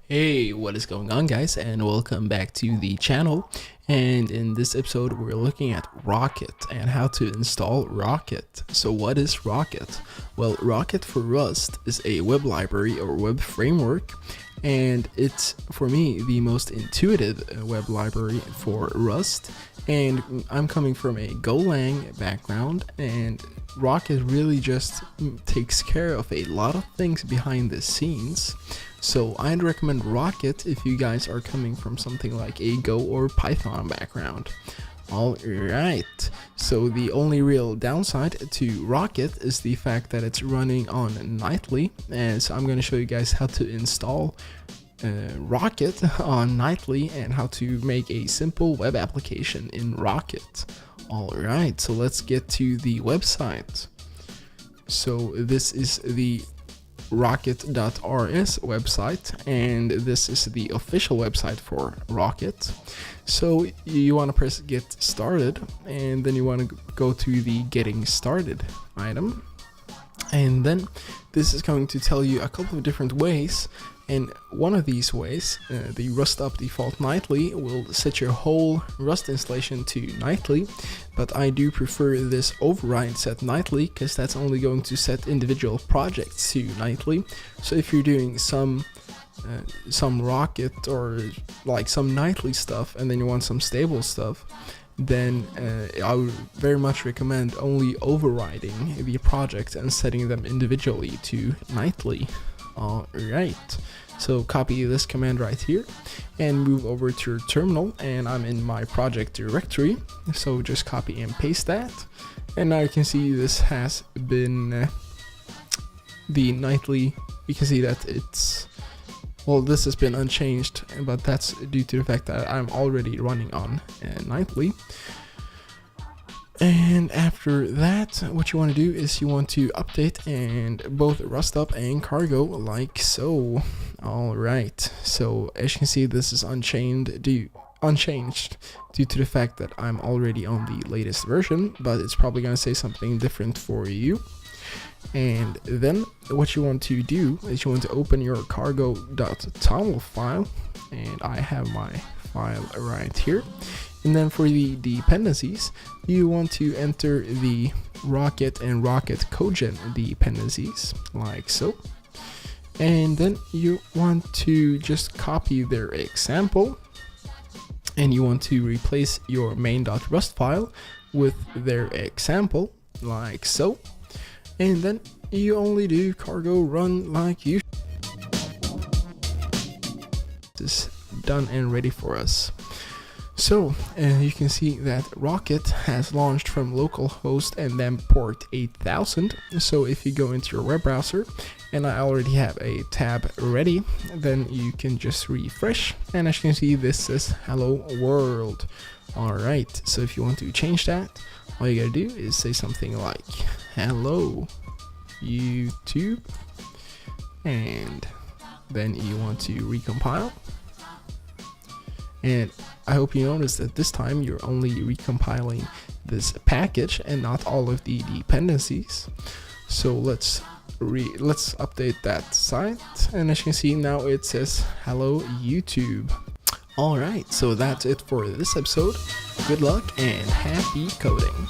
Hey, what is going on, guys, and welcome back to the channel. And in this episode we're looking at Rocket and how to install Rocket. So what is Rocket? Well, Rocket for Rust is a web library or web framework, and it's, for me, the most intuitive web library for Rust. And I'm coming from a Golang background, and Rocket really just takes care of a lot of things behind the scenes. So I'd recommend Rocket if you guys are coming from something like a Go or Python background. Alright, so the only real downside to Rocket is the fact that it's running on Nightly, and so I'm going to show you guys how to install Rocket on Nightly and how to make a simple web application in Rocket. Alright, so let's get to the website. So this is the rocket.rs website, and this is the official website for Rocket. So you want to press get started, and then you want to go to the getting started item, and then this is going to tell you a couple of different ways. And one of these ways, the Rust Up Default Nightly, will set your whole Rust installation to Nightly, but I do prefer this override set Nightly because that's only going to set individual projects to Nightly. So if you're doing some Rocket or like some Nightly stuff and then you want some stable stuff, then I would very much recommend only overriding the project and setting them individually to Nightly. Alright, so copy this command right here and move over to your terminal, and I'm in my project directory, so just copy and paste that, and now you can see this has been the Nightly. You can see that it's, well, this has been unchanged, but that's due to the fact that I'm already running on Nightly. And after that, what you want to do is you want to update and both Rust Up and Cargo like so. Alright, so as you can see, this is unchanged due to the fact that I'm already on the latest version, but it's probably going to say something different for you. And then what you want to do is you want to open your cargo.toml file, and I have my file right here. And then for the dependencies, you want to enter the Rocket and Rocket CodeGen dependencies, like so. And then you want to just copy their example, and you want to replace your main.rust file with their example, like so. And then you only do cargo run like usual. This is done and ready for us. So you can see that Rocket has launched from localhost and then port 8000. So if you go into your web browser, and I already have a tab ready, then you can just refresh, and as you can see, this says hello world. Alright, so if you want to change that, all you gotta do is say something like hello YouTube, and then you want to recompile. And I hope you notice that this time you're only recompiling this package and not all of the dependencies. So let's update that site, and as you can see, now it says hello YouTube. Alright, so that's it for this episode. Good luck and happy coding.